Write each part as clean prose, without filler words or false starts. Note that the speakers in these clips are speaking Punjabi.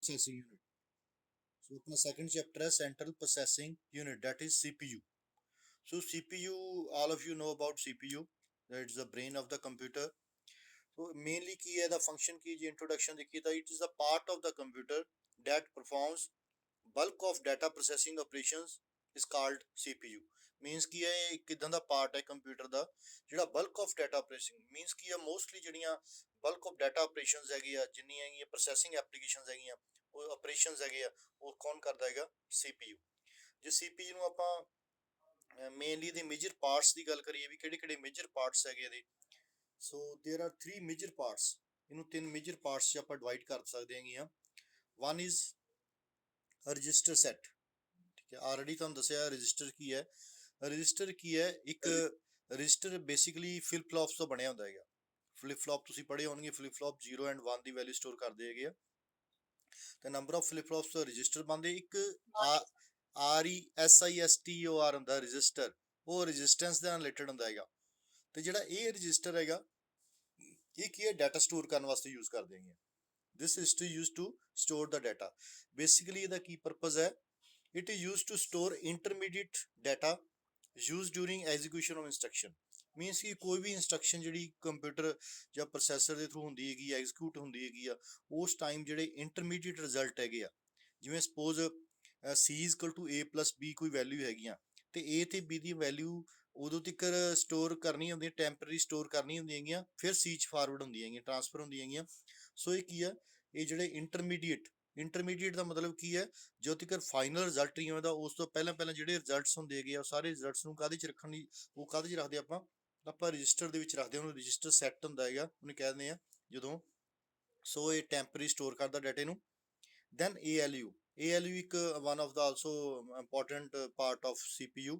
processing unit. So अपना second chapter है central processing unit, that is CPU. So CPU, all of you know about CPU, that is the brain of the computer. So mainly की है the function की जो introduction देखी था, it is a part of the computer that performs bulk of data processing operations is called CPU. Means ਕੀ ਹੈ ਇੱਕ ਇਦਾਂ ਦਾ part ਹੈ ਕੰਪਿਊਟਰ ਦਾ ਜਿਹੜਾ bulk of data processing means ਕੀ ਹੈ mostly ਜਿਹੜੀਆਂ bulk of data operations ਹੈਗੀ ਆ, ਜਿੰਨੀਆਂ ਹੈਗੀਆਂ processing applications ਹੈਗੀਆਂ, ਉਹ operations ਹੈਗੇ ਆ, ਉਹ ਕੌਣ ਕਰਦਾ ਹੈਗਾ? CPU. ਜੇ CPU ਨੂੰ ਆਪਾਂ ਮੇਨਲੀ ਦੇ ਮੇਜਰ ਪਾਰਟਸ ਦੀ ਗੱਲ ਕਰੀਏ ਵੀ ਕਿਹੜੇ ਕਿਹੜੇ ਮੇਜਰ ਪਾਰਟਸ ਹੈਗੇ ਇਹਦੇ, so there are 3 major parts. ਇਹਨੂੰ ਤਿੰਨ ਮੇਜਰ ਪਾਰਟਸ 'ਚ ਆਪਾਂ ਡਿਵਾਈਡ ਕਰ ਸਕਦੇ ਹੈਗੇ ਆ. One is register set. ਠੀਕ ਹੈ, ਆਲਰੇਡੀ ਤੁਹਾਨੂੰ ਦੱਸਿਆ ਰਜਿਸਟਰ ਕੀ ਹੈ. ਰਜਿਸਟਰ ਕੀ ਹੈ? ਇੱਕ ਰਜਿਸਟਰ ਬੇਸਿਕਲੀ ਫਲਿਪ ਫਲॉप्स ਤੋਂ ਬਣਿਆ ਹੁੰਦਾ ਹੈਗਾ. ਫਲਿਪ ਫਲॉप ਤੁਸੀਂ ਪੜ੍ਹੇ ਹੋਣਗੇ, flip flop 0 and 1 the value store ਕਰਦੇ ਹੈਗੇ ਆ, ਤੇ ਨੰਬਰ ਆਫ ਫਲਿਪ ਫਲॉप्स ਤੋਂ ਰਜਿਸਟਰ ਬਣਦੇ. ਇੱਕ RESISTOR ਹੁੰਦਾ ਰਜਿਸਟਰ, ਉਹ ਰੈਜ਼ਿਸਟੈਂਸ ਦੇ ਨਾਲ ਰਿਲੇਟਡ ਹੁੰਦਾ ਹੈਗਾ. ਤੇ ਜਿਹੜਾ ਇਹ ਰਜਿਸਟਰ ਹੈਗਾ ਇਹ ਕੀ ਹੈ? ਡਾਟਾ ਸਟੋਰ ਕਰਨ ਵਾਸਤੇ ਯੂਜ਼ ਕਰਦੇ ਹੈਗੇ. This is to use to store the data. Basically ਇਹਦਾ ਕੀ ਪਰਪਸ ਹੈ? It is use to store intermediate data use during execution of instruction. Means ਕਿ ਕੋਈ ਵੀ ਇੰਸਟਰਕਸ਼ਨ ਜਿਹੜੀ ਕੰਪਿਊਟਰ ਜਾਂ ਪ੍ਰੋਸੈਸਰ ਦੇ ਥਰੂ ਹੁੰਦੀ ਹੈਗੀ, ਐਗਜ਼ੀਕਿਊਟ ਹੁੰਦੀ ਹੈਗੀ ਆ, ਉਸ ਟਾਈਮ ਜਿਹੜੇ ਇੰਟਰਮੀਡੀਏਟ ਰਿਜ਼ਲਟ ਹੈਗੇ ਆ, ਜਿਵੇਂ ਸਪੋਜ਼ C = A + B ਕੋਈ ਵੈਲਿਊ ਹੈਗੀਆਂ, ਤੇ A ਤੇ B ਦੀ ਵੈਲਿਊ ਉਦੋਂ ਤੱਕ ਸਟੋਰ ਕਰਨੀ ਹੁੰਦੀ, ਟੈਂਪਰਰੀ ਸਟੋਰ ਕਰਨੀ ਹੁੰਦੀਆਂ ਹੈਗੀਆਂ, ਫਿਰ C 'ਚ ਫਾਰਵਰਡ ਹੁੰਦੀਆਂ ਹੈਗੀਆਂ, ਟ੍ਰਾਂਸਫਰ ਹੁੰਦੀਆਂ ਹੈਗੀਆਂ. ਸੋ ਇਹ ਕੀ ਆ? ਇਹ ਜਿਹੜੇ ਇੰਟਰਮੀਡੀਏਟ ਦਾ ਮਤਲਬ ਕੀ ਹੈ? ਜਦੋਂ ਤੱਕ ਫਾਈਨਲ ਰਿਜ਼ਲਟ ਨਹੀਂ ਆਉਂਦਾ ਉਸ ਤੋਂ ਪਹਿਲਾਂ ਜਿਹੜੇ ਰਿਜ਼ਲਟਸ ਹੁੰਦੇ ਹੈਗੇ ਆ, ਉਹ ਸਾਰੇ ਰਿਜ਼ਲਟਸ ਨੂੰ ਕਾਹਦੇ 'ਚ ਰੱਖਣ ਲਈ, ਉਹ ਕਾਹਦੇ 'ਚ ਰੱਖਦੇ ਆਪਾਂ ਰਜਿਸਟਰ ਦੇ ਵਿੱਚ ਰੱਖਦੇ, ਉਹਨੂੰ ਰਜਿਸਟਰ ਸੈੱਟ ਹੁੰਦਾ ਹੈਗਾ, ਉਹਨੂੰ ਕਹਿ ਦਿੰਦੇ ਆ ਜਦੋਂ. ਸੋ ਇਹ ਟੈਂਪਰਰੀ ਸਟੋਰ ਕਰਦਾ ਡਾਟੇ ਨੂੰ. ਦੈਨ ALU ਇੱਕ one of the also important part of CPU.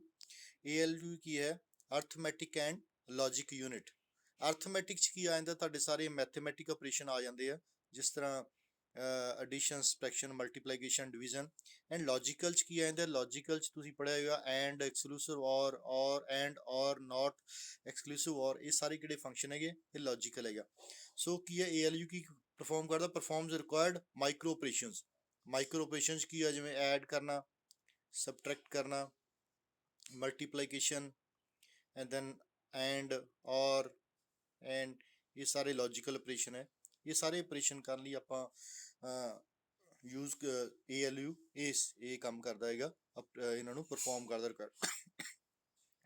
ALU ਕੀ ਹੈ? Arithmetic and logic unit. Arithmetic 'ਚ ਕੀ ਆ ਜਾਂਦਾ? ਤੁਹਾਡੇ ਸਾਰੇ ਮੈਥਮੈਟਿਕ ਆਪਰੇਸ਼ਨ ਆ ਜਾਂਦੇ ਆ, ਜਿਸ ਤਰ੍ਹਾਂ addition, subtraction, multiplication, division. And logical 'ਚ ਕੀ ਆ ਜਾਂਦਾ? ਲੌਜੀਕਲ 'ਚ ਤੁਸੀਂ ਪੜ੍ਹਿਆ ਹੋਏਗਾ ਐਂਡ, ਐਕਸਕਲੂਸਿਵ ਔਰ ਐਂਡ, ਔਰ, ਨਾਟ, ਐਕਸਕਲੂਸਿਵ ਔਰ, ਇਹ ਸਾਰੇ ਕਿਹੜੇ ਫੰਕਸ਼ਨ ਹੈਗੇ? ਇਹ ਲੌਜੀਕਲ ਹੈਗਾ. ਸੋ ਕੀ ਹੈ? ALU ਕੀ ਪਰਫਾਰਮ ਕਰਦਾ? Performs required micro operations. Micro operations ਕੀ ਆ? ਜਿਵੇਂ ਐਡ ਕਰਨਾ, ਸਬਟ੍ਰੈਕਟ ਕਰਨਾ, multiplication, and then and, or, and, ਇਹ ਸਾਰੇ ਲੌਜੀਕਲ ਆਪਰੇਸ਼ਨ ਹੈ. ਇਹ ਸਾਰੇ ਆਪਰੇਸ਼ਨ ਕਰਨ ਲਈ ਆਪਾਂ ਯੂਜ਼ ALU ਇਹ ਕੰਮ ਕਰਦਾ ਹੈਗਾ, ਇਹਨਾਂ ਨੂੰ ਪਰਫਾਰਮ ਕਰਦਾ require.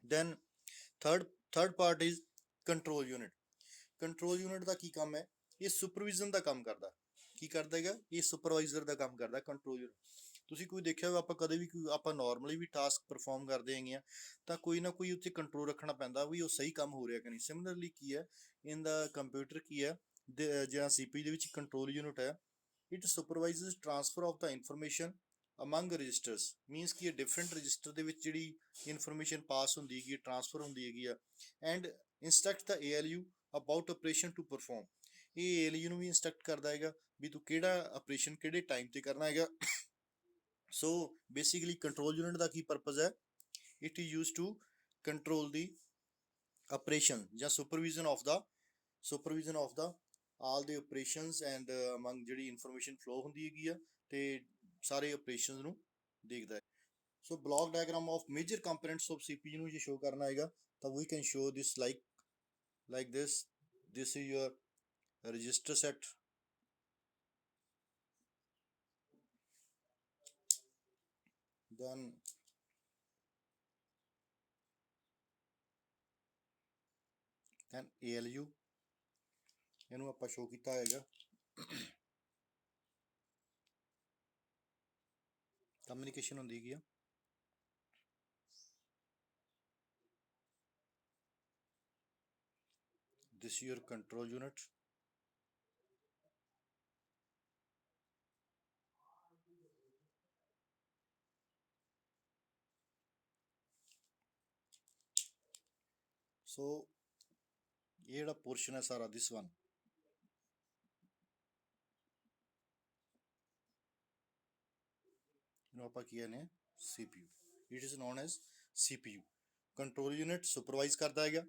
Then third part is control unit. Control unit ਦਾ ਕੀ ਕੰਮ ਹੈ? ਇਹ ਸੁਪਰਵਿਜ਼ਨ ਦਾ ਕੰਮ ਕਰਦਾ. ਕੀ ਕਰਦਾ ਹੈਗਾ? ਇਹ ਸੁਪਰਵਾਈਜ਼ਰ ਦਾ ਕੰਮ ਕਰਦਾ ਕੰਟਰੋਲ ਯੂਨਿਟ. ਤੁਸੀਂ ਕੋਈ ਦੇਖਿਆ ਹੋਵੇ, ਆਪਾਂ ਕਦੇ ਵੀ ਆਪਾਂ ਨਾਰਮਲੀ ਵੀ ਟਾਸਕ ਪਰਫਾਰਮ ਕਰਦੇ ਹੈਗੇ ਆ, ਤਾਂ ਕੋਈ ਨਾ ਕੋਈ ਉੱਥੇ ਕੰਟਰੋਲ ਰੱਖਣਾ ਪੈਂਦਾ ਵੀ ਉਹ ਸਹੀ ਕੰਮ ਹੋ ਰਿਹਾ ਕਿ ਨਹੀਂ. ਸਿਮਿਲਰਲੀ ਕੀ ਹੈ ਇਹਦਾ ਕੰਪਿਊਟਰ ਕੀ ਹੈ, ਜਾਂ CPU ਦੇ ਵਿੱਚ ਕੰਟਰੋਲ ਯੂਨਿਟ ਹੈ. It supervises transfer of the information among registers. Means ਕਿ ਡਿਫਰੈਂਟ ਰਜਿਸਟਰ ਦੇ ਵਿੱਚ ਜਿਹੜੀ ਇਨਫੋਰਮੇਸ਼ਨ ਪਾਸ ਹੁੰਦੀ ਹੈਗੀ, ਟ੍ਰਾਂਸਫਰ ਹੁੰਦੀ ਹੈਗੀ ਆ. And instruct the ALU about operation to perform. ਇਹ ALU ਨੂੰ ਵੀ ਇੰਸਟਰਕਟ ਕਰਦਾ ਹੈਗਾ ਵੀ ਤੂੰ ਕਿਹੜਾ ਆਪਰੇਸ਼ਨ ਕਿਹੜੇ ਟਾਈਮ ਤੇ ਕਰਨਾ ਹੈਗਾ. ਸੋ ਬੇਸਿਕਲੀ ਕੰਟਰੋਲ ਯੂਨਿਟ ਦਾ ਕੀ ਪਰਪਸ ਹੈ? It is use to control the operation ਜਾਂ supervision of the all the operations and among ਜਿਹੜੀ ਇਨਫੋਰਮੇਸ਼ਨ ਫਲੋ ਹੁੰਦੀ ਹੈਗੀ ਆ, ਤੇ ਸਾਰੇ ਆਪਰੇਸ਼ਨਸ ਨੂੰ ਦੇਖਦਾ ਹੈ. So block diagram of major components of CPU ਨੂੰ ਜੇ ਸ਼ੋ ਕਰਨਾ ਹੈਗਾ ਤਾਂ we can show this like this is your register set, then ALU ਇਹਨੂੰ ਆਪਾਂ ਸ਼ੋ ਕੀਤਾ ਹੈਗਾ. ਕਮਿਊਨੀਕੇਸ਼ਨ ਹੁੰਦੀ ਹੈਗੀ ਆ. this is your control unit. ਸੋ ਇਹ ਜਿਹੜਾ ਪੋਰਸ਼ਨ ਹੈ ਸਾਰਾ, this one, ਇਹਨੂੰ ਆਪਾਂ ਕੀ ਕਹਿੰਦੇ ਆ? CPU. It is non as CPU. Control unit supervise ਕਰਦਾ ਹੈਗਾ.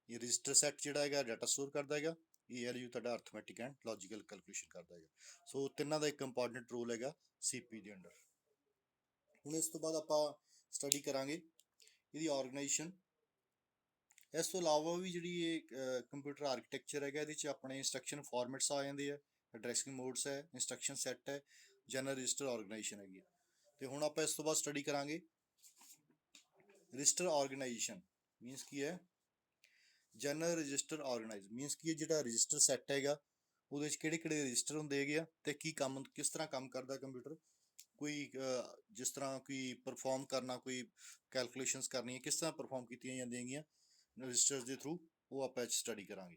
ਇਹ ਰਜਿਸਟਰ ਸੈੱਟ ਜਿਹੜਾ ਹੈਗਾ ਡਾਟਾ ਸਟੋਰ ਕਰਦਾ ਹੈਗਾ. ALU ਤੁਹਾਡਾ ਅਰਥਮੈਟਿਕ ਐਂਡ ਲੌਜੀਕਲ ਕੈਲਕੂਲੇਸ਼ਨ ਕਰਦਾ ਹੈਗਾ। ਸੋ ਤਿੰਨਾਂ ਦਾ ਇੱਕ ਇੰਪੋਰਟੈਂਟ ਰੋਲ ਹੈਗਾ CPU ਦੇ ਅੰਡਰ। ਹੁਣ ਇਸ ਤੋਂ ਬਾਅਦ ਆਪਾਂ ਸਟੱਡੀ ਕਰਾਂਗੇ ਇਹਦੀ ਆਰਗੇਨਾਈਜੇਸ਼ਨ। ਇਸ ਤੋਂ ਇਲਾਵਾ ਵੀ ਜਿਹੜੀ ਇਹ ਕੰਪਿਊਟਰ ਆਰਕੀਟੈਕਚਰ ਹੈਗਾ, ਇਹਦੇ 'ਚ ਆਪਣੇ ਇੰਸਟਰਕਸ਼ਨ ਫਾਰਮੈਟਸ ਆ ਜਾਂਦੇ ਆ, ਐਡਰੈਸਿੰਗ ਮੋਡਸ ਹੈ, ਇੰਸਟਰਕਸ਼ਨ ਸੈੱਟ ਹੈ, ਜਨਰਲ ਰਜਿਸਟਰ ਆਰਗੇਨਾਈਜੇਸ਼ਨ ਹੈਗੀ। ਤੇ ਹੁਣ ਆਪਾਂ ਇਸ ਤੋਂ ਬਾਅਦ ਸਟੱਡੀ ਕਰਾਂਗੇ ਰਜਿਸਟਰ ਆਰਗੇਨਾਈਜੇਸ਼ਨ। ਮੀਨਸ ਕੀ ਹੈ? ਜਨਰਲ ਰਜਿਸਟਰ ਆਰਗੇਨਾਈਜ਼ ਮੀਨਸ ਕੀ ਹੈ, ਜਿਹੜਾ ਰਜਿਸਟਰ ਸੈੱਟ ਹੈਗਾ ਉਹਦੇ 'ਚ ਕਿਹੜੇ ਕਿਹੜੇ ਰਜਿਸਟਰ ਹੁੰਦੇ ਹੈਗੇ ਆ, ਤੇ ਕੀ ਕੰਮ ਕਿਸ ਤਰ੍ਹਾਂ ਕੰਮ ਕਰਦਾ ਕੰਪਿਊਟਰ, ਕੋਈ ਜਿਸ ਤਰ੍ਹਾਂ ਕੋਈ ਪਰਫਾਰਮ ਕਰਨਾ, ਕੋਈ ਕੈਲਕੂਲੇਸ਼ਨਸ ਕਰਨੀਆਂ ਕਿਸ ਤਰ੍ਹਾਂ ਪਰਫਾਰਮ ਕੀਤੀਆਂ ਜਾਂਦੀਆਂ ਹੈਗੀਆਂ ਰਜਿਸਟਰਸ ਦੇ ਥਰੂ, ਉਹ ਆਪਾਂ ਇਹ 'ਚ ਸਟੱਡੀ ਕਰਾਂਗੇ।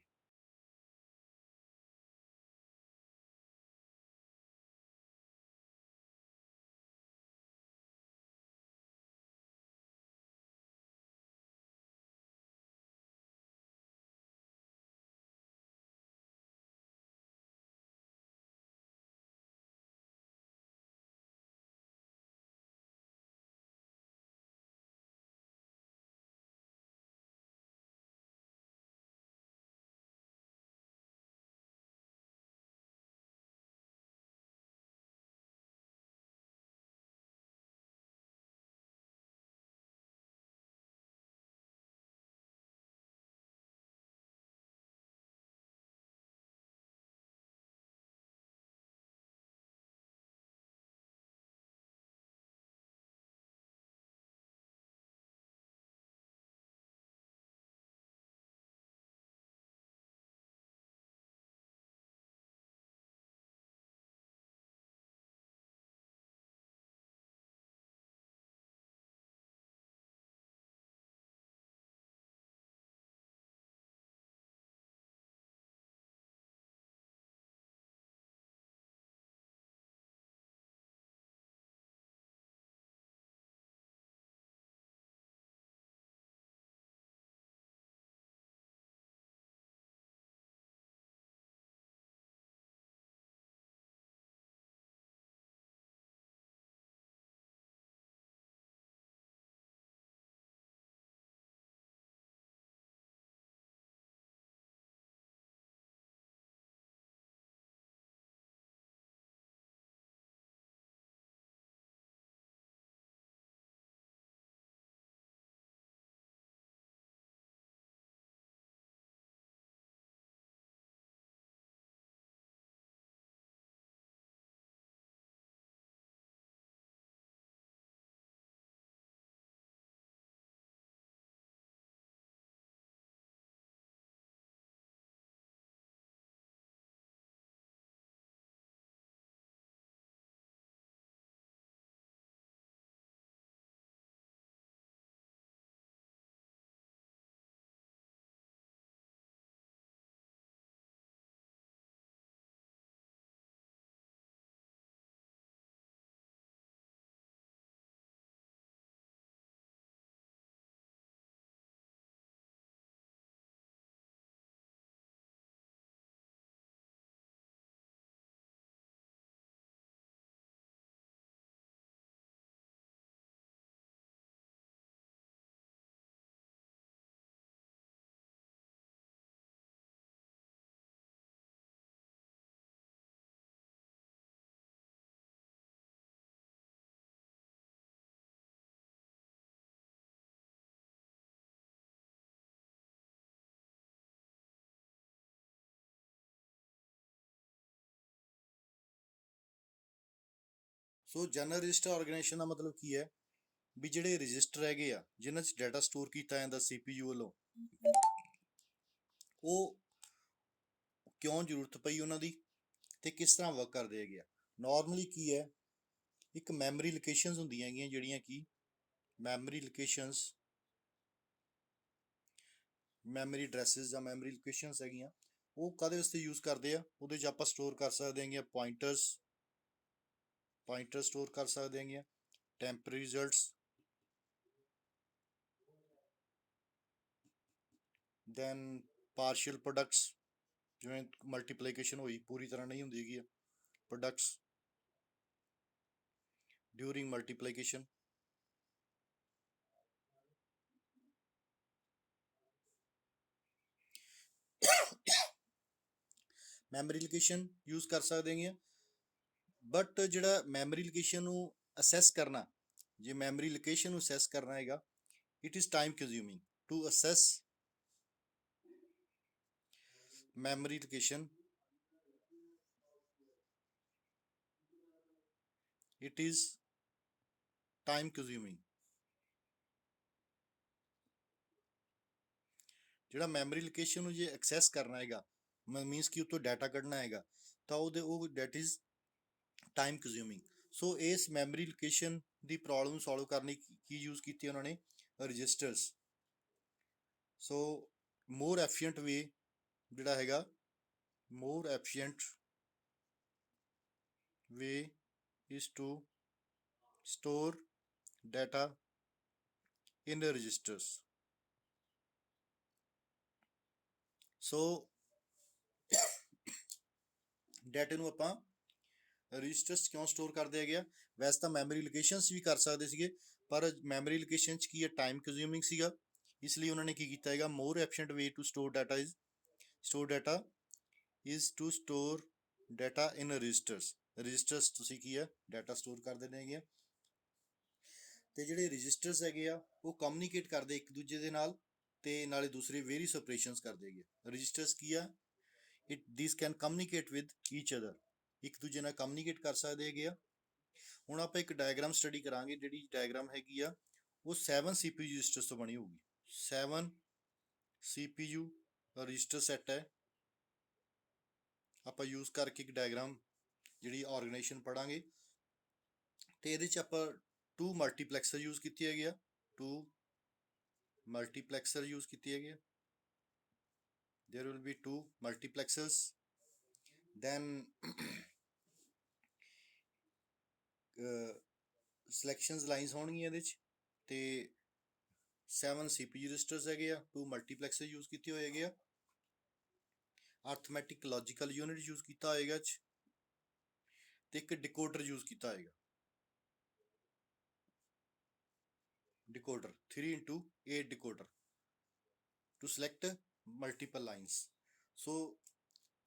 ਸੋ ਜਨਰਲ ਰਜਿਸਟਰ ਆਰਗੇਨਾਈਜੇਸ਼ਨ ਦਾ ਮਤਲਬ ਕੀ ਹੈ? ਵੀ ਜਿਹੜੇ ਰਜਿਸਟਰ ਹੈਗੇ ਆ ਜਿਨ੍ਹਾਂ 'ਚ ਡਾਟਾ ਸਟੋਰ ਕੀਤਾ ਜਾਂਦਾ CPU ਵੱਲੋਂ, ਉਹ ਕਿਉਂ ਜ਼ਰੂਰਤ ਪਈ ਉਹਨਾਂ ਦੀ ਤੇ ਕਿਸ ਤਰ੍ਹਾਂ ਵਰਕ ਕਰਦੇ ਹੈਗੇ ਆ। ਨਾਰਮਲੀ ਕੀ ਹੈ, ਇੱਕ ਮੈਮਰੀ ਲੋਕੇਸ਼ਨਸ ਹੁੰਦੀਆਂ ਹੈਗੀਆਂ ਜਿਹੜੀਆਂ ਕਿ ਮੈਮਰੀ ਲੋਕੇਸ਼ਨਸ, ਮੈਮਰੀ ਐਡਰੈਸਿਸ ਜਾਂ ਮੈਮਰੀ ਲੋਕੇਸ਼ਨਸ ਹੈਗੀਆਂ, ਉਹ ਕਾਹਦੇ ਵਾਸਤੇ ਯੂਜ਼ ਕਰਦੇ ਆ? ਉਹਦੇ 'ਚ ਆਪਾਂ ਸਟੋਰ ਕਰ ਸਕਦੇ ਹੈਗੇ ਪੁਆਇੰਟਰ ਸਟੋਰ ਕਰ ਸਕਦੇ ਹੈਗੇ, ਟੈਂਪਰੇਰੀ ਰਿਜ਼ਲਟਸ, ਦੈਨ ਪਾਰਸ਼ੀਅਲ ਪ੍ਰੋਡਕਟਸ, ਜਿਵੇਂ ਮਲਟੀਪਲੀਕੇਸ਼ਨ ਹੋਈ ਪੂਰੀ ਤਰ੍ਹਾਂ ਨਹੀਂ ਹੁੰਦੀ ਹੈਗੀ, products during multiplication. Memory location use ਕਰ ਸਕਦੇ ਹੈਗੇ ਆ। ਬਟ ਜਿਹੜਾ ਮੈਮਰੀ ਲੋਕੇਸ਼ਨ ਨੂੰ ਅਸੈਸ ਕਰਨਾ, ਜੇ ਮੈਮਰੀ ਲੋਕੇਸ਼ਨ ਨੂੰ ਅਸੈਸ ਕਰਨਾ ਹੈਗਾ, it is time consuming to access memory location, it is time consuming. ਜਿਹੜਾ ਮੈਮਰੀ ਲੋਕੇਸ਼ਨ ਨੂੰ ਜੇ ਐਕਸੈਸ ਕਰਨਾ ਹੈਗਾ, ਮੀਨਸ ਕਿ ਉੱਥੋਂ ਡਾਟਾ ਕੱਢਣਾ ਹੈਗਾ, ਤਾਂ ਉਹ ਡੈਟ ਇਜ਼ ਟਾਈਮ ਕੰਜ਼ਿਊਮਿੰਗ। ਸੋ ਇਸ ਮੈਮਰੀ ਲੋਕੇਸ਼ਨ ਦੀ ਪ੍ਰੋਬਲਮ ਸੋਲਵ ਕਰਨ ਲਈ ਕੀ ਯੂਜ਼ ਕੀਤੀ ਉਹਨਾਂ ਨੇ, ਰਜਿਸਟਰਸ। ਸੋ ਮੋਰ ਐਫੀਸ਼ੀਐਂਟ ਵੇ ਜਿਹੜਾ ਹੈਗਾ, more efficient way is to store data in the registers. So ਡਾਟੇ ਨੂੰ ਆਪਾਂ ਰਜਿਸਟਰਸ ਕਿਉਂ ਸਟੋਰ ਕਰਦੇ ਹੈਗੇ ਆ? ਵੈਸੇ ਤਾਂ ਮੈਮਰੀ ਲੋਕੇਸ਼ਨਸ ਵੀ ਕਰ ਸਕਦੇ ਸੀਗੇ, ਪਰ ਮੈਮਰੀ ਲੋਕੇਸ਼ਨ 'ਚ ਕੀ ਹੈ, ਟਾਈਮ ਕੰਜ਼ਿਊਮਿੰਗ ਸੀਗਾ, ਇਸ ਲਈ ਉਹਨਾਂ ਨੇ ਕੀ ਕੀਤਾ ਹੈਗਾ, more efficient way to store data is to store data in registers. Registers ਤੁਸੀਂ ਕੀ ਹੈ, ਡਾਟਾ ਸਟੋਰ ਕਰਦੇ ਨੇ ਹੈਗੇ ਆ। ਤੇ ਜਿਹੜੇ ਰਜਿਸਟਰਸ ਹੈਗੇ ਆ ਉਹ ਕਮਿਊਨੀਕੇਟ ਕਰਦੇ ਇੱਕ ਦੂਜੇ ਦੇ ਨਾਲ, ਤੇ ਨਾਲੇ ਦੂਸਰੇ ਵੇਰੀਅਸ ਆਪਰੇਸ਼ਨਸ ਕਰਦੇ ਹੈਗੇ। ਰਜਿਸਟਰਸ ਕੀ ਆ, these can communicate with each other, ਇੱਕ ਦੂਜੇ ਨਾਲ ਕਮਿਊਨੀਕੇਟ ਕਰ ਸਕਦੇ ਹੈਗੇ ਆ। ਹੁਣ ਆਪਾਂ ਇੱਕ ਡਾਇਗਰਾਮ ਸਟੱਡੀ ਕਰਾਂਗੇ, ਜਿਹੜੀ ਡਾਇਗਰਾਮ ਹੈਗੀ ਆ ਉਹ 7 CPU ਰਜਿਸਟਰਸ ਤੋਂ ਬਣੀ ਹੋਊਗੀ। 7 CPU ਰਜਿਸਟਰ ਸੈੱਟ ਹੈ। ਆਪਾਂ ਯੂਜ਼ ਕਰਕੇ ਇੱਕ ਡਾਇਗਰਾਮ ਜਿਹੜੀ ਆਰਗੇਨਾਈਜੇਸ਼ਨ ਪੜਾਂਗੇ, ਤੇ ਇਹਦੇ 'ਚ ਆਪਾਂ 2 ਮਲਟੀਪਲੈਕਸਰ ਯੂਜ਼ ਕੀਤੀ ਹੈਗੀ ਆ, 2 ਮਲਟੀਪਲੈਕਸਰ ਯੂਜ਼ ਕੀਤੀ ਹੈਗੀ ਆ। there will be 2 multiplexers, then selections lines ਹੋਣਗੀਆਂ ਇਹਦੇ 'ਚ, ਤੇ 7 CPU ਰਜਿਸਟਰਸ ਹੈਗੇ ਆ, 2 ਮਲਟੀਪਲੈਕਸਰ ਯੂਜ਼ ਕੀਤੇ ਹੋਏ ਹੈਗੇ ਆ, ਅਰਥਮੈਟਿਕ ਲੌਜੀਕਲ ਯੂਨਿਟ ਯੂਜ਼ ਕੀਤਾ ਹੋਏਗਾ ਚ, ਤੇ ਇੱਕ ਡਿਕੋਡਰ ਯੂਜ਼ ਕੀਤਾ ਹੋਏਗਾ। Decoder 3x8 decoder to select multiple lines. So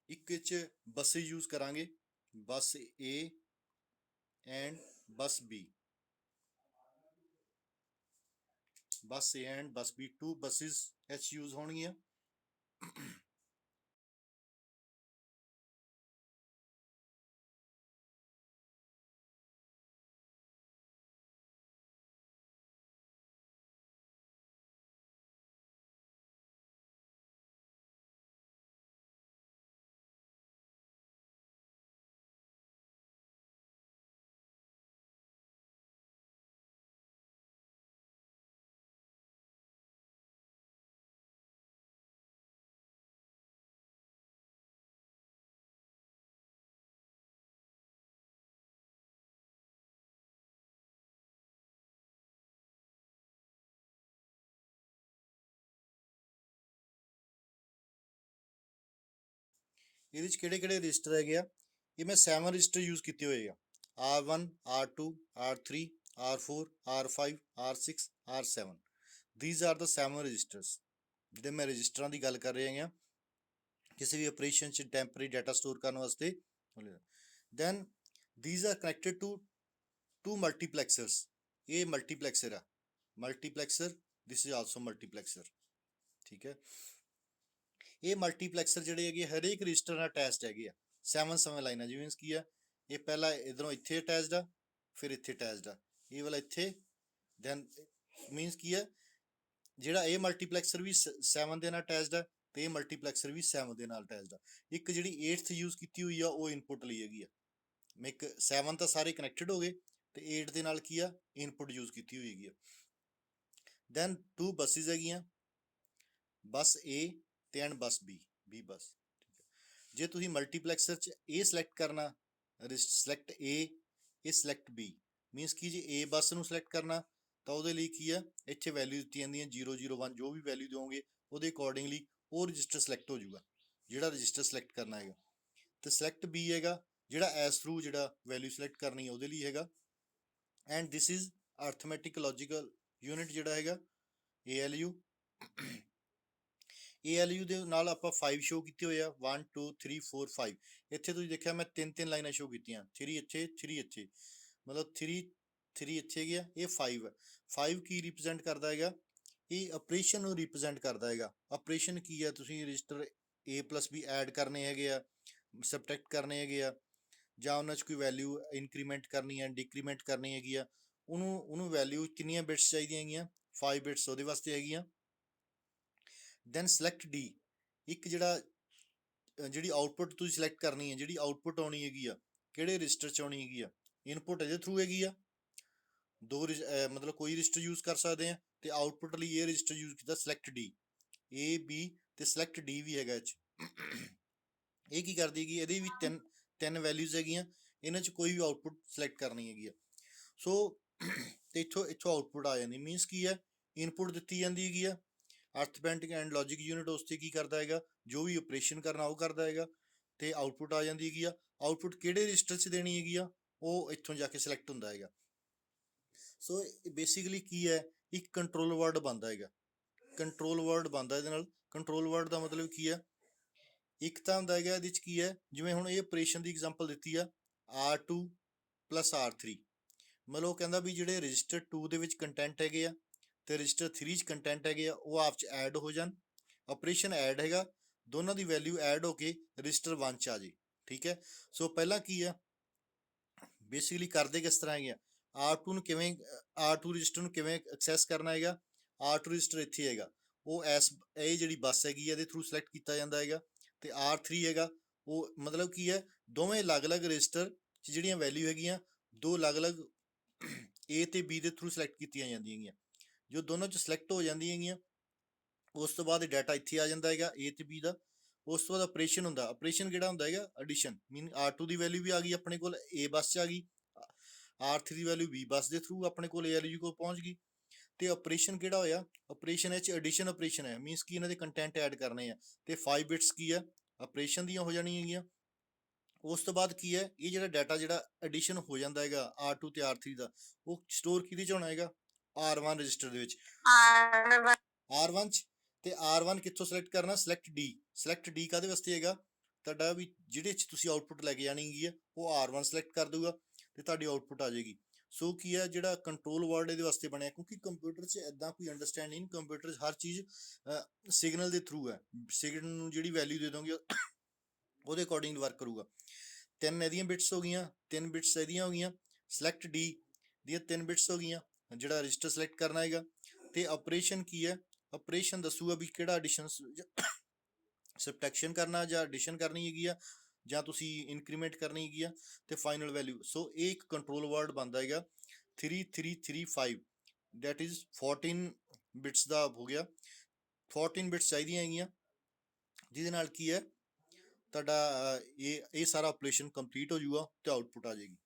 ਇੱਕ 'ਚ ਬੱਸ ਯੂਜ਼ ਕਰਾਂਗੇ, bus A and bus B, bus A and bus B, 2 buses H use ਹੋਣਗੀਆਂ। ਇਹਦੇ 'ਚ ਕਿਹੜੇ ਕਿਹੜੇ ਰਜਿਸਟਰ ਹੈਗੇ ਆ, ਇਹ ਮੈਂ 7 ਰਜਿਸਟਰ ਯੂਜ਼ ਕੀਤੇ ਹੋਏ ਆ, R1 R2 R3 R4 R5 R6 R7। these are the 7 registers ਜਿਹੜੇ ਮੈਂ ਰਜਿਸਟਰਾਂ ਦੀ ਗੱਲ ਕਰ ਰਹੇ ਹਾਂ ਕਿਸੇ ਵੀ ਆਪਰੇਸ਼ਨ 'ਚ ਟੈਂਪਰੇਰੀ ਡਾਟਾ ਸਟੋਰ ਕਰਨ ਵਾਸਤੇ। then these are connected to 2 multiplexers, ਇਹ ਮਲਟੀਪਲੈਕਸਰ ਆ, ਮਲਟੀਪਲੈਕਸਰ, this is also multiplexer, ਠੀਕ ਹੈ। ਇਹ ਮਲਟੀਪਲੈਕਸਰ ਜਿਹੜੇ ਹੈਗੇ ਹਰੇਕ ਰਜਿਸਟਰ ਨਾਲ ਅਟੈਚਡ ਹੈਗੇ ਆ, 7 ਲਾਈਨਾਂ, ਜਿਵੇਂ ਕੀ ਆ, ਇਹ ਪਹਿਲਾਂ ਇਧਰੋਂ ਇੱਥੇ ਅਟੈਚਡ ਆ, ਫਿਰ ਇੱਥੇ ਅਟੈਚਡ ਆ, ਇਹ ਵਾਲਾ ਇੱਥੇ, ਦੈਨ ਮੀਨਸ ਕੀ ਆ, ਜਿਹੜਾ ਇਹ ਮਲਟੀਪਲੈਕਸਰ ਵੀ 7 ਦੇ ਨਾਲ ਅਟੈਚਡ ਆ, ਤੇ ਇਹ ਮਲਟੀਪਲੈਕਸਰ ਵੀ 7 ਦੇ ਨਾਲ ਅਟੈਚਡ ਆ। ਇੱਕ ਜਿਹੜੀ 8th ਯੂਜ਼ ਕੀਤੀ ਹੋਈ ਆ ਉਹ ਇਨਪੁਟ ਲਈ ਹੈਗੀ ਆ। ਮੈਂ ਇੱਕ 7 ਤਾਂ ਸਾਰੇ ਕਨੈਕਟਡ ਹੋ ਗਏ, ਤੇ 8 ਦੇ ਨਾਲ ਕੀ ਆ, ਇਨਪੁਟ ਯੂਜ਼ ਕੀਤੀ ਹੋਈ ਹੈਗੀ ਆ। ਦੈਨ 2 ਬੱਸਿਸ ਹੈਗੀਆਂ, ਬੱਸ A ਤੇ ਐਂਡ ਬੱਸ B ਬੱਸ। ਜੇ ਤੁਸੀਂ ਮਲਟੀਪਲੈਕਸਰ 'ਚ ਇਹ ਸਿਲੈਕਟ ਕਰਨਾ, ਸਿਲੈਕਟ A, ਇਹ ਸਿਲੈਕਟ B, ਮੀਨਸ ਕਿ ਜੇ A ਬੱਸ ਨੂੰ ਸਿਲੈਕਟ ਕਰਨਾ ਤਾਂ ਉਹਦੇ ਲਈ ਕੀ ਆ, ਇੱਥੇ ਵੈਲਿਊ ਦਿੱਤੀ ਜਾਂਦੀਆਂ 0 0 1, ਜੋ ਵੀ ਵੈਲਿਊ ਦਿਓਗੇ ਉਹਦੇ ਅਕੋਰਡਿੰਗਲੀ ਉਹ ਰਜਿਸਟਰ ਸਿਲੈਕਟ ਹੋ ਜਾਊਗਾ, ਜਿਹੜਾ ਰਜਿਸਟਰ ਸਿਲੈਕਟ ਕਰਨਾ ਹੈਗਾ। ਤੇ ਸਿਲੈਕਟ B ਹੈਗਾ ਜਿਹੜਾ ਐਸ ਥਰੂ ਜਿਹੜਾ ਵੈਲਿਊ ਸਿਲੈਕਟ ਕਰਨੀ ਹੈ ਉਹਦੇ ਲਈ ਹੈਗਾ। And this is arithmetic logical unit ਜਿਹੜਾ ਹੈਗਾ ALU। ALU ਦੇ ਨਾਲ ਆਪਾਂ 5 ਸ਼ੋ ਕੀਤੇ ਹੋਏ ਆ 1 2 3 4 5 ਇੱਥੇ ਤੁਸੀਂ ਦੇਖਿਆ ਮੈਂ ਤਿੰਨ ਲਾਈਨਾਂ ਸ਼ੋ ਕੀਤੀਆਂ 3 ਇੱਥੇ 3 ਇੱਥੇ ਮਤਲਬ 3 ਇੱਥੇ ਗਿਆ ਇਹ 5 ਹੈ 5 ਕੀ ਰਿਪਰੈਜ਼ੈਂਟ ਕਰਦਾ ਹੈਗਾ ਇਹ ਆਪਰੇਸ਼ਨ ਨੂੰ ਰਿਪਰੈਜ਼ੈਂਟ ਕਰਦਾ ਹੈਗਾ ਆਪਰੇਸ਼ਨ ਕੀ ਹੈ ਤੁਸੀਂ ਰਜਿਸਟਰ A+B ਐਡ ਕਰਨੇ ਹੈਗੇ ਆ ਸਬਟ੍ਰੈਕਟ ਕਰਨੇ ਹੈਗੇ ਆ ਜਾਂ ਉਹਨਾਂ 'ਚ ਕੋਈ ਵੈਲਿਊ ਇਨਕਰੀਮੈਂਟ ਕਰਨੀ ਹੈ ਡਿਕਰੀਮੈਂਟ ਕਰਨੀ ਹੈਗੀ ਆ ਉਹਨੂੰ ਵੈਲਿਊ ਕਿੰਨੀਆਂ ਬਿਟਸ ਚਾਹੀਦੀਆਂ ਹੈਗੀਆਂ 5 ਬਿਟਸ ਉਹਦੇ ਵਾਸਤੇ ਹੈਗੀਆਂ ਦੈਨ ਸਿਲੈਕਟ D ਇੱਕ ਜਿਹੜੀ ਆਊਟਪੁੱਟ ਤੁਸੀਂ ਸਿਲੈਕਟ ਕਰਨੀ ਹੈ ਜਿਹੜੀ ਆਊਟਪੁੱਟ ਆਉਣੀ ਹੈਗੀ ਆ ਕਿਹੜੇ ਰਜਿਸਟਰ 'ਚ ਆਉਣੀ ਹੈਗੀ ਆ ਇਨਪੁੱਟ ਇਹਦੇ ਥਰੂ ਹੈਗੀ ਆ ਮਤਲਬ ਕੋਈ ਰਜਿਸਟਰ ਯੂਜ਼ ਕਰ ਸਕਦੇ ਆ ਤੇ ਆਊਟਪੁੱਟ ਲਈ ਇਹ ਰਜਿਸਟਰ ਯੂਜ਼ ਕੀਤਾ ਸਿਲੈਕਟ D A B ਤੇ ਸਿਲੈਕਟ D ਵੀ ਹੈਗਾ ਇਹ 'ਚ ਇਹ ਕੀ ਕਰਦੀ ਹੈਗੀ ਇਹਦੇ ਵੀ ਤਿੰਨ ਵੈਲਿਊਜ਼ ਹੈਗੀਆਂ ਇਹਨਾਂ 'ਚ ਕੋਈ ਵੀ ਆਊਟਪੁੱਟ ਸਿਲੈਕਟ ਕਰਨੀ ਹੈਗੀ ਆ ਸੋ ਤੇ ਇੱਥੋਂ ਆਊਟਪੁੱਟ ਆ ਜਾਂਦੀ ਮੀਨਸ ਕੀ ਹੈ ਇਨਪੁੱਟ ਦਿੱਤੀ ਜਾਂਦੀ ਹੈਗੀ ਆ ਅਰਥਮੈਟਿਕ ਐਂਡ ਲੌਜਿਕ ਯੂਨਿਟ ਉਸ ਤੇ ਕੀ ਕਰਦਾ ਹੈਗਾ ਜੋ ਵੀ ਆਪਰੇਸ਼ਨ ਕਰਨਾ ਉਹ ਕਰਦਾ ਹੈਗਾ ਤੇ ਆਊਟਪੁੱਟ ਆ ਜਾਂਦੀ ਹੈਗੀ ਆ ਆਊਟਪੁੱਟ ਕਿਹੜੇ ਰਜਿਸਟਰ 'ਚ ਦੇਣੀ ਹੈਗੀ ਆ ਉਹ ਇੱਥੋਂ ਜਾ ਕੇ ਸਿਲੈਕਟ ਹੁੰਦਾ ਹੈਗਾ ਸੋ ਬੇਸਿਕਲੀ ਕੀ ਹੈ ਇੱਕ ਕੰਟਰੋਲ ਵਰਡ ਬਣਦਾ ਹੈਗਾ ਕੰਟਰੋਲ ਵਰਡ ਬਣਦਾ ਇਹਦੇ ਨਾਲ ਕੰਟਰੋਲ ਵਰਡ ਦਾ ਮਤਲਬ ਕੀ ਹੈ ਇੱਕ ਤਾਂ ਹੁੰਦਾ ਹੈਗਾ ਇਹਦੇ 'ਚ ਕੀ ਹੈ ਜਿਵੇਂ ਹੁਣ ਇਹ ਆਪਰੇਸ਼ਨ ਦੀ ਐਗਜ਼ਾਮਪਲ ਦਿੱਤੀ ਆ R2 + R3 ਮਤਲਬ ਉਹ ਕਹਿੰਦਾ ਵੀ ਜਿਹੜੇ ਰਜਿਸਟਰ 2 ਦੇ ਵਿੱਚ ਕੰਟੈਂਟ ਹੈਗੇ ਆ ਤੇ ਰਜਿਸਟਰ 3 'ਚ ਕੰਟੈਂਟ ਹੈਗੇ ਆ ਉਹ ਆਪ 'ਚ ਐਡ ਹੋ ਜਾਣ ਆਪਰੇਸ਼ਨ ਐਡ ਹੈਗਾ ਦੋਨਾਂ ਦੀ ਵੈਲਿਊ ਐਡ ਹੋ ਕੇ ਰਜਿਸਟਰ 1 'ਚ ਆ ਜੇ ਠੀਕ ਹੈ ਸੋ ਪਹਿਲਾਂ ਕੀ ਆ ਬੇਸਿਕਲੀ ਕਰਦੇ ਕਿਸ ਤਰ੍ਹਾਂ ਹੈਗੇ R2 ਨੂੰ ਕਿਵੇਂ R2 ਰਜਿਸਟਰ ਨੂੰ ਕਿਵੇਂ ਐਕਸੈਸ ਕਰਨਾ ਹੈਗਾ R2 ਰਜਿਸਟਰ ਇੱਥੇ ਹੈਗਾ ਉਹ ਇਹ ਜਿਹੜੀ ਬੱਸ ਹੈਗੀ ਇਹਦੇ ਥਰੂ ਸਿਲੈਕਟ ਕੀਤਾ ਜਾਂਦਾ ਹੈਗਾ ਤੇ R3 ਹੈਗਾ ਉਹ ਮਤਲਬ ਕੀ ਹੈ ਦੋਵੇਂ ਅਲੱਗ-ਅਲੱਗ ਰਜਿਸਟਰ 'ਚ ਜਿਹੜੀਆਂ ਵੈਲਿਊ ਹੈਗੀਆਂ ਦੋ ਅਲੱਗ-ਅਲੱਗ A ਤੇ B ਦੇ ਥਰੂ ਸਿਲੈਕਟ ਕੀਤੀਆਂ ਜਾਂਦੀਆਂ ਹੈਗੀਆਂ ਜੋ ਦੋਨੋਂ 'ਚ ਸਿਲੈਕਟ ਹੋ ਜਾਂਦੀਆਂ ਹੈਗੀਆਂ ਉਸ ਤੋਂ ਬਾਅਦ ਡਾਟਾ ਇੱਥੇ ਆ ਜਾਂਦਾ ਹੈਗਾ A ਤੇ B ਦਾ ਉਸ ਤੋਂ ਬਾਅਦ ਆਪਰੇਸ਼ਨ ਹੁੰਦਾ ਆਪਰੇਸ਼ਨ ਕਿਹੜਾ ਹੁੰਦਾ ਹੈਗਾ ਐਡੀਸ਼ਨ ਮੀਨ R2 ਦੀ ਵੈਲਿਊ ਵੀ ਆ ਗਈ ਆਪਣੇ ਕੋਲ A ਬੱਸ 'ਚ ਆ ਗਈ R3 ਦੀ ਵੈਲਿਊ B ਬੱਸ ਦੇ ਥਰੂ ਆਪਣੇ ਕੋਲ ALU ਕੋਲ ਪਹੁੰਚ ਗਈ ਤੇ ਆਪਰੇਸ਼ਨ ਕਿਹੜਾ ਹੋਇਆ ਆਪਰੇਸ਼ਨ ਵਿੱਚ ਐਡੀਸ਼ਨ ਆਪਰੇਸ਼ਨ ਹੈ ਮੀਨਸ ਕੀ ਇਹਨਾਂ ਦੇ ਕੰਟੈਂਟ ਐਡ ਕਰਨੇ ਆ ਤੇ 5 ਬਿਟਸ ਕੀ ਆ ਆਪਰੇਸ਼ਨ ਦੀਆਂ ਹੋ ਜਾਣੀਆਂ ਹੈਗੀਆਂ ਉਸ ਤੋਂ ਬਾਅਦ ਕੀ ਹੈ ਇਹ ਜਿਹੜਾ ਡਾਟਾ ਜਿਹੜਾ ਐਡੀਸ਼ਨ ਹੋ ਜਾਂਦਾ ਹੈਗਾ R2 ਤੇ R3 ਦਾ ਉਹ ਸਟੋਰ ਕਿਹਦੇ 'ਚ ਹੋਣਾ ਹੈਗਾ R1 ਰਜਿਸਟਰ ਦੇ ਵਿੱਚ R1 'ਚ ਤੇ R1 ਕਿੱਥੋਂ ਸਿਲੈਕਟ ਕਰਨਾ ਸਿਲੈਕਟ D ਕਾਹਦੇ ਵਾਸਤੇ ਹੈਗਾ ਤੁਹਾਡਾ ਵੀ ਜਿਹੜੇ 'ਚ ਤੁਸੀਂ ਆਊਟਪੁੱਟ ਲੈ ਕੇ ਜਾਣੀ ਹੈਗੀ ਆ ਉਹ R1 ਸਿਲੈਕਟ ਕਰ ਦੂਗਾ ਤੇ ਤੁਹਾਡੀ ਆਊਟਪੁੱਟ ਆ ਜਾਏਗੀ ਸੋ ਕੀ ਹੈ ਜਿਹੜਾ ਕੰਟਰੋਲ ਵਰਡ ਇਹਦੇ ਵਾਸਤੇ ਬਣਿਆ ਕਿਉਂਕਿ ਕੰਪਿਊਟਰ 'ਚ ਐਦਾਂ ਕੋਈ ਅੰਡਰਸਟੈਂਡ ਨਹੀਂ ਕੰਪਿਊਟਰ 'ਚ ਹਰ ਚੀਜ਼ ਸਿਗਨਲ ਦੇ ਥਰੂ ਹੈ ਸਿਗਨਲ ਨੂੰ ਜਿਹੜੀ ਵੈਲਿਊ ਦੇ ਦੋਗੇ ਉਹਦੇ ਅਕੋਰਡਿੰਗ ਵਰਕ ਕਰੂਗਾ ਤਿੰਨ ਇਹਦੀਆਂ ਬਿਟਸ ਹੋ ਗਈਆਂ ਤਿੰਨ ਬਿਟਸ ਇਹਦੀਆਂ ਹੋ ਗਈਆਂ ਸਿਲੈਕਟ D ਦੀਆਂ 3 ਬਿਟਸ ਹੋ ਗਈਆਂ ਜਿਹੜਾ ਰਜਿਸਟਰ ਸਿਲੈਕਟ ਕਰਨਾ ਹੈਗਾ ਤੇ ਆਪਰੇਸ਼ਨ ਕੀ ਹੈ ਆਪਰੇਸ਼ਨ ਦੱਸੂਗਾ ਵੀ ਕਿਹੜਾ ਐਡੀਸ਼ਨ ਸਬਟ੍ਰੈਕਸ਼ਨ ਕਰਨਾ ਜਾਂ ਐਡੀਸ਼ਨ ਕਰਨੀ ਹੈਗੀ ਆ ਜਾਂ ਤੁਸੀਂ ਇਨਕਰੀਮੈਂਟ ਕਰਨੀ ਹੈਗੀ ਆ ਤੇ ਫਾਈਨਲ ਵੈਲਿਊ ਸੋ ਇਹ ਇੱਕ ਕੰਟਰੋਲ ਵਰਡ ਬਣਦਾ ਹੈਗਾ 3335 ਦੈਟ ਇਜ਼ 14 ਬਿਟਸ ਦਾ ਹੋ ਗਿਆ 14 ਬਿਟਸ ਚਾਹੀਦੀਆਂ ਹੈਗੀਆਂ ਜਿਹਦੇ ਨਾਲ ਕੀ ਹੈ ਤੁਹਾਡਾ ਇਹ ਸਾਰਾ ਆਪਰੇਸ਼ਨ ਕੰਪਲੀਟ ਹੋ ਜਾਊਗਾ ਤੇ ਆਊਟਪੁੱਟ ਆ ਜਾਏਗੀ